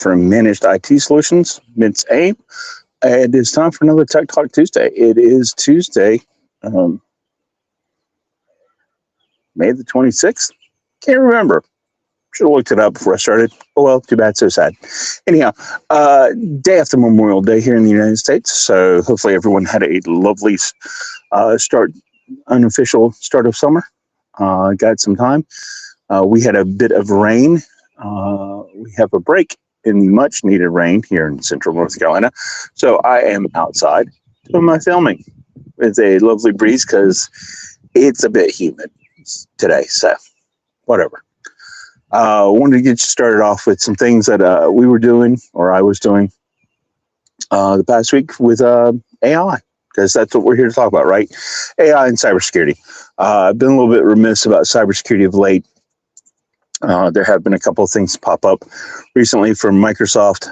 from Managed IT Solutions, Vince A. It is time for another Tech Talk Tuesday. It is Tuesday, May the 26th. Can't remember. Should have looked it up before I started. Oh well, too bad, so sad. Anyhow, day after Memorial Day here in the United States. So hopefully everyone had a lovely unofficial start of summer. Got some time. We had a bit of rain. We have a break in the much needed rain here in central North Carolina. So I am outside doing my filming with a lovely breeze because it's a bit humid today. So whatever. Wanted to get you started off with some things that we were doing, or I was doing, the past week with AI, because that's what we're here to talk about, right? AI and cybersecurity. I've been a little bit remiss about cybersecurity of late. There have been a couple of things pop up recently from Microsoft.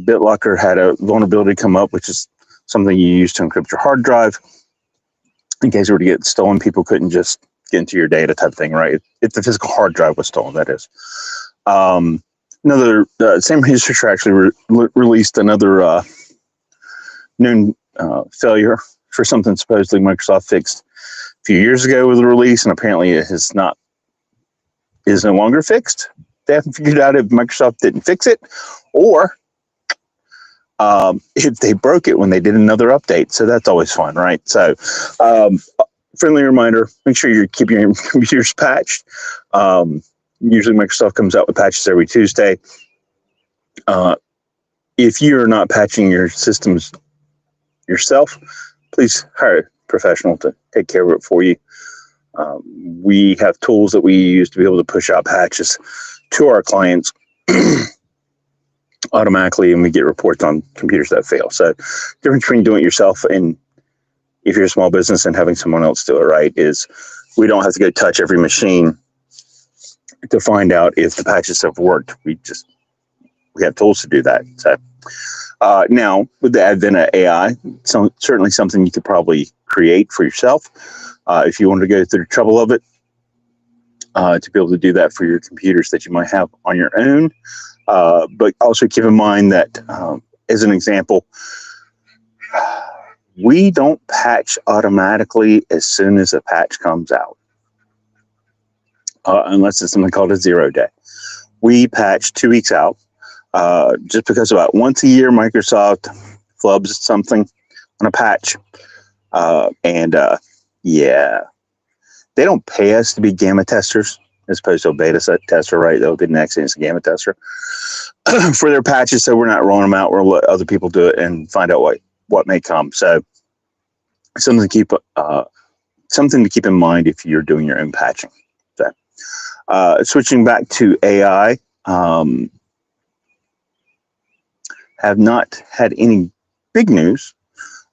BitLocker had a vulnerability come up, which is something you use to encrypt your hard drive. In case it were to get stolen, people couldn't just get into your data type thing, right? If the physical hard drive was stolen, that is. Same researcher actually released another known failure for something supposedly Microsoft fixed a few years ago with the release, and apparently it is no longer fixed. They haven't figured out if Microsoft didn't fix it, or if they broke it when they did another update. So that's always fun, right? So friendly reminder, make sure you're keeping your computers patched. Usually Microsoft comes out with patches every Tuesday. If you're not patching your systems yourself, please hire a professional to take care of it for you. We have tools that we use to be able to push out patches to our clients automatically, and we get reports on computers that fail. So difference between doing it yourself and if you're a small business and having someone else do it, right, is we don't have to go touch every machine to find out if the patches have worked. We have tools to do that. So now with the advent of AI, certainly something you could probably create for yourself if you wanted to go through the trouble of it, to be able to do that for your computers that you might have on your own. But also keep in mind that, as an example, we don't patch automatically as soon as a patch comes out, unless it's something called a 0 day. We patch 2 weeks out, just because about once a year Microsoft flubs something on a patch. They don't pay us to be gamma testers as opposed to a beta tester, right? That would be the next thing, is a gamma tester for their patches. So we're not rolling them out. We'll let other people do it and find out what may come. So something to keep in mind if you're doing your own patching. So switching back to AI, have not had any big news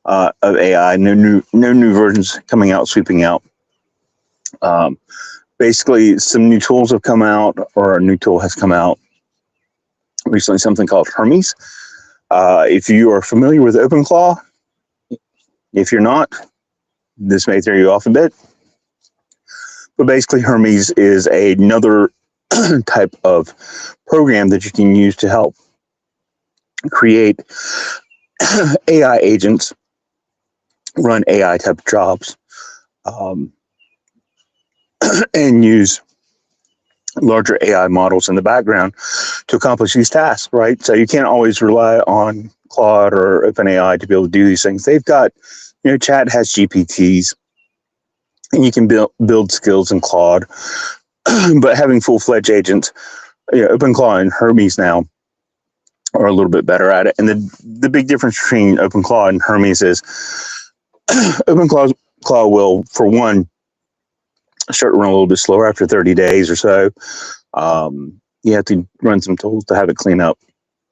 of AI. No new versions coming out, sweeping out. Basically, some new tools have come out, or a new tool has come out recently, something called Hermes. If you are familiar with OpenClaw, if you're not, this may throw you off a bit. But basically, Hermes is another type of program that you can use to help create AI agents, run AI type jobs, and use larger AI models in the background to accomplish these tasks, right? So you can't always rely on Claude or OpenAI to be able to do these things. They've got, Chat has GPTs, and you can build skills in Claude, but having full-fledged agents, OpenClaw and Hermes now are a little bit better at it. And the big difference between OpenClaw and Hermes is OpenClaw will, for one, start to run a little bit slower after 30 days or so. You have to run some tools to have it clean up.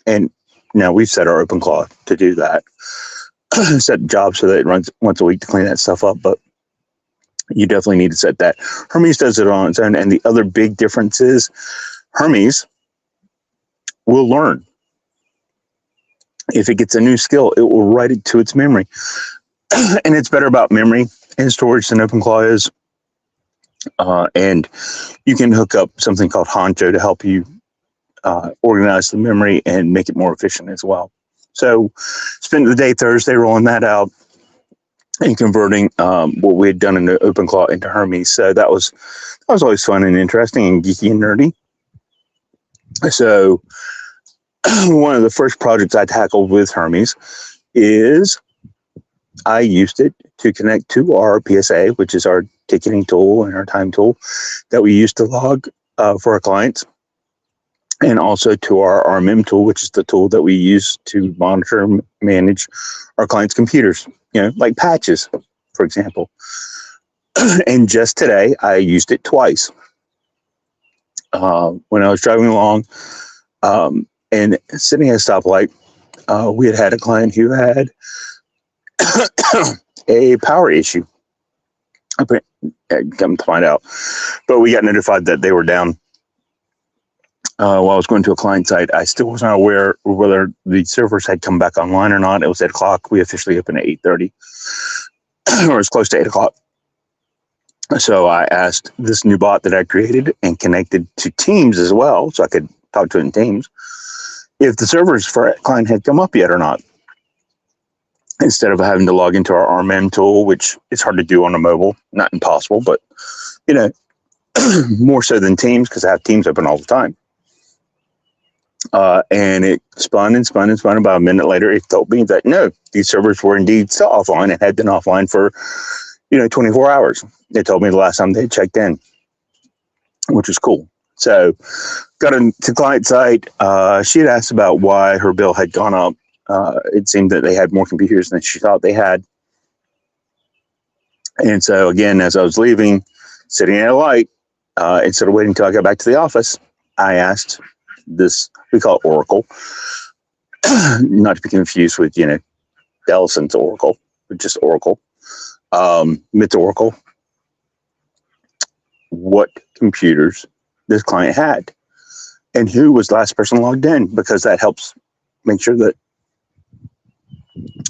And now we've set our OpenClaw to do that. Set jobs so that it runs once a week to clean that stuff up. But you definitely need to set that. Hermes does it on its own. And the other big difference is Hermes will learn. If it gets a new skill, it will write it to its memory. And it's better about memory and storage than OpenClaw is. And you can hook up something called Honcho to help you organize the memory and make it more efficient as well. So spent the day Thursday rolling that out and converting what we had done in the OpenClaw into Hermes. So that was always fun and interesting and geeky and nerdy. So one of the first projects I tackled with Hermes is I used it to connect to our PSA, which is our ticketing tool and our time tool that we use to log for our clients, and also to our RMM tool, which is the tool that we use to monitor and manage our clients' computers, like patches, for example. And just today, I used it twice. When I was driving along and sitting at a stoplight, we had a client who had a power issue. Come to find out, but we got notified that they were down while I was going to a client site. I still wasn't aware whether the servers had come back online or not. It was 8 o'clock. We officially opened at 8:30, or as close to 8 o'clock. So I asked this new bot that I created and connected to Teams as well, so I could talk to it in Teams, if the servers for a client had come up yet or not, instead of having to log into our RMM tool, which is hard to do on a mobile. Not impossible, but more so than Teams, because I have Teams open all the time. And it spun and spun and spun. About a minute later, it told me that no, these servers were indeed still offline and had been offline for 24 hours. They told me the last time they checked in, which was cool. So got to client site. She had asked about why her bill had gone up. It seemed that they had more computers than she thought they had. And so again, as I was leaving, sitting at a light, instead of waiting until I got back to the office, I asked this, we call it Oracle, not to be confused with, Dellison's Oracle, but just Oracle, MIT's Oracle, what computers this client had and who was the last person logged in, because that helps make sure that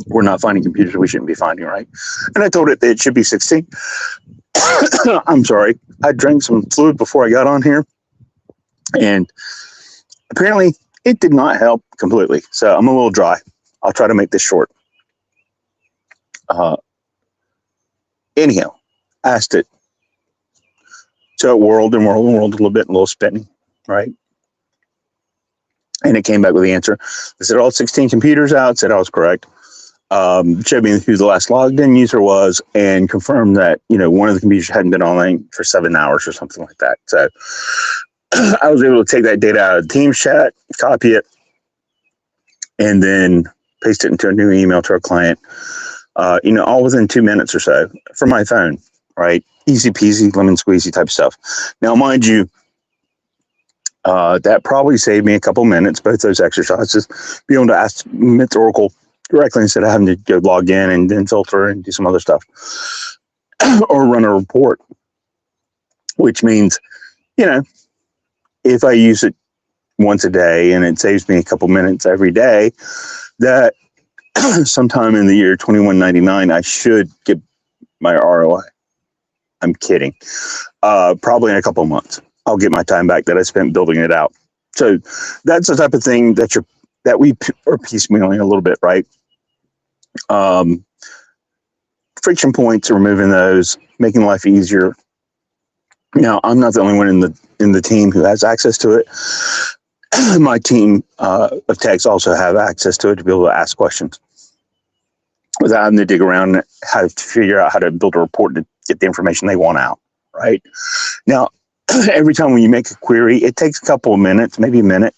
we're not finding computers we shouldn't be finding, right? And I told it that it should be 16. I'm sorry. I drank some fluid before I got on here, and apparently it did not help completely. So I'm a little dry. I'll try to make this short. Anyhow, asked it. So it whirled and whirled and whirled a little bit, a little spinning, right? And it came back with the answer. They said all 16 computers out, said I was correct. Showed me who the last logged in user was, and confirmed that, one of the computers hadn't been online for 7 hours or something like that. So I was able to take that data out of the Teams chat, copy it, and then paste it into a new email to our client, all within 2 minutes or so from my phone, right? Easy peasy, lemon squeezy type stuff. Now, mind you, that probably saved me a couple minutes, both those exercises, be able to ask MIT's Oracle directly instead of having to go log in and then filter and do some other stuff or run a report, which means, if I use it once a day and it saves me a couple minutes every day, that sometime in the year 2199, I should get my ROI. I'm kidding. Probably in a couple of months, I'll get my time back that I spent building it out. So that's the type of thing that we are piecemealing a little bit, right? Friction points, removing those, making life easier. Now, I'm not the only one in the team who has access to it. My team of techs also have access to it to be able to ask questions without having to dig around and how to figure out how to build a report to get the information they want out, right? Now, every time when you make a query, it takes a couple of minutes, maybe a minute,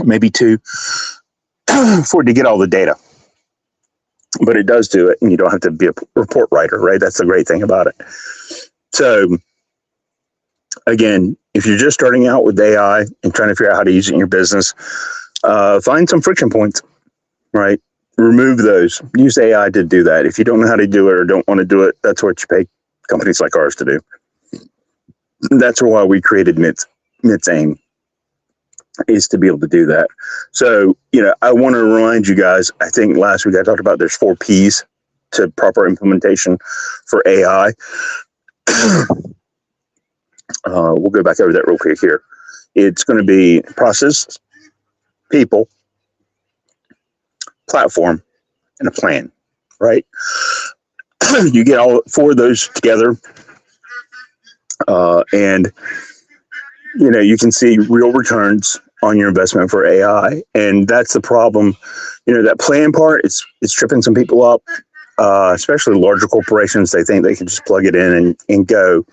maybe two, for it to get all the data. But it does do it, and you don't have to be a report writer, right? That's the great thing about it. So, again, if you're just starting out with AI and trying to figure out how to use it in your business, find some friction points, right? Remove those. Use AI to do that. If you don't know how to do it or don't want to do it, that's what you pay companies like ours to do. That's why we created MIT's AIM, is to be able to do that. So, I want to remind you guys, I think last week I talked about there's 4 Ps to proper implementation for AI. We'll go back over that real quick here. It's going to be process, people, platform, and a plan, right? You get all four of those together, and you can see real returns on your investment for AI. And that's the problem. That plan part, it's tripping some people up, especially larger corporations. They think they can just plug it in and go.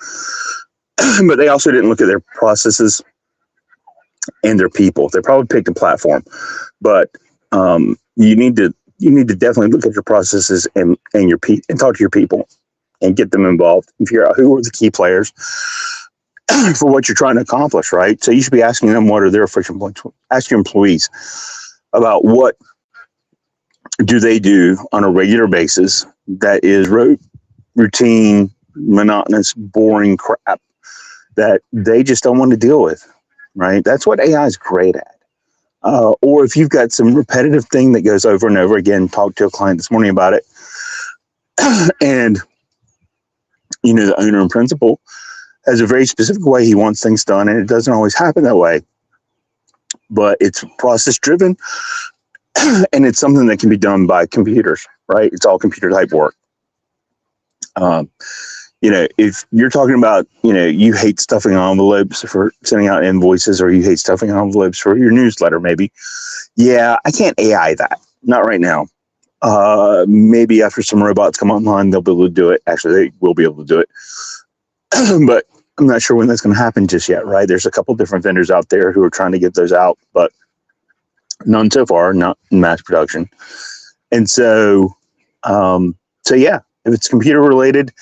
But they also didn't look at their processes and their people. They probably picked a platform, but you need to definitely look at your processes and your and talk to your people and get them involved and figure out who are the key players for what you're trying to accomplish, right? So you should be asking them what are their friction points. Ask your employees about what do they do on a regular basis that is routine, monotonous, boring crap that they just don't want to deal with, right? That's what AI is great at. Or if you've got some repetitive thing that goes over and over again, talked to a client this morning about it, and the owner and principal has a very specific way he wants things done, and it doesn't always happen that way. But it's process driven, and it's something that can be done by computers, right? It's all computer type work. If you're talking about, you hate stuffing envelopes for sending out invoices, or you hate stuffing envelopes for your newsletter, maybe. Yeah, I can't AI that. Not right now. Maybe after some robots come online, they'll be able to do it. Actually, they will be able to do it. But I'm not sure when that's going to happen just yet, right? There's a couple different vendors out there who are trying to get those out, but none so far, not in mass production. And so yeah, if it's computer related,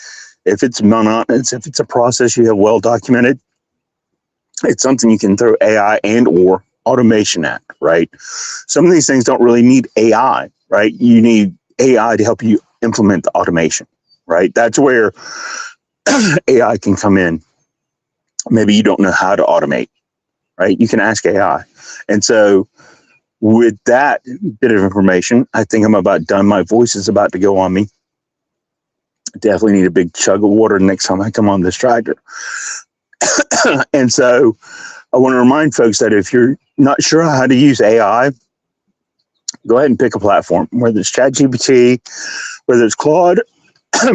if it's monotonous, if it's a process you have well documented, it's something you can throw AI and or automation at, right? Some of these things don't really need AI, right? You need AI to help you implement the automation, right? That's where AI can come in. Maybe you don't know how to automate, right? You can ask AI. And so with that bit of information, I think I'm about done. My voice is about to go on me. Definitely need a big chug of water next time I come on this tractor. And so I want to remind folks that if you're not sure how to use AI, go ahead and pick a platform, whether it's ChatGPT, whether it's Claude,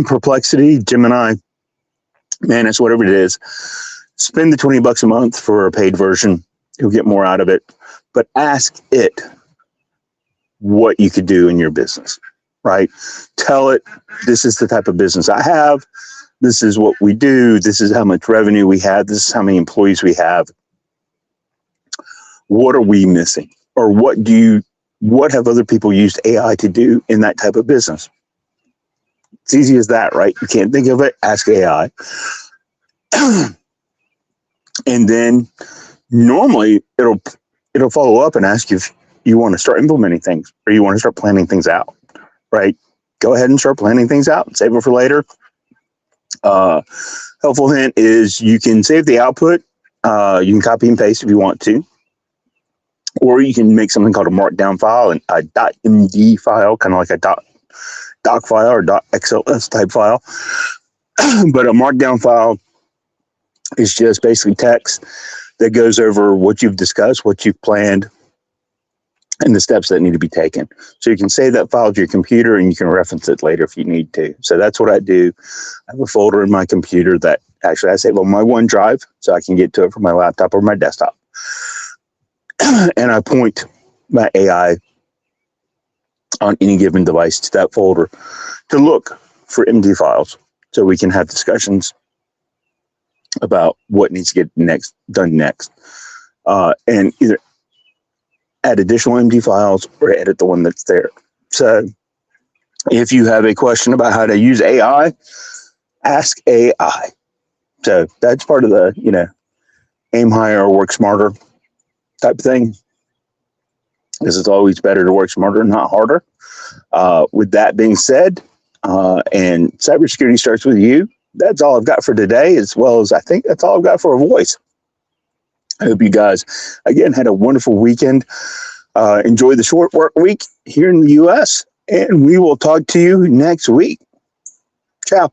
Perplexity, Gemini, Manus, whatever it is. Spend the $20 a month for a paid version. You'll get more out of it. But ask it what you could do in your business, right? Tell it, this is the type of business I have. This is what we do. This is how much revenue we have. This is how many employees we have. What are we missing? Or what have other people used AI to do in that type of business? It's easy as that, right? You can't think of it, ask AI. And then normally it'll follow up and ask you if you want to start implementing things or you want to start planning things out, right? Go ahead and start planning things out and save it for later. Helpful hint is you can save the output. You can copy and paste if you want to, or you can make something called a markdown file and a .md file, kind of like a doc file or .xls type file. But a markdown file is just basically text that goes over what you've discussed, what you've planned, and the steps that need to be taken. So you can save that file to your computer and you can reference it later if you need to. So that's what I do. I have a folder in my computer that actually I save on my OneDrive so I can get to it from my laptop or my desktop. And I point my AI on any given device to that folder to look for MD files so we can have discussions about what needs to get done next. And either add additional MD files or edit the one that's there. So if you have a question about how to use AI, ask AI. So that's part of the, aim higher or work smarter type thing. Because it's always better to work smarter, not harder. With that being said, and cybersecurity starts with you. That's all I've got for today, as well as I think that's all I've got for a voice. I hope you guys, again, had a wonderful weekend. Enjoy the short work week here in the U.S., and we will talk to you next week. Ciao.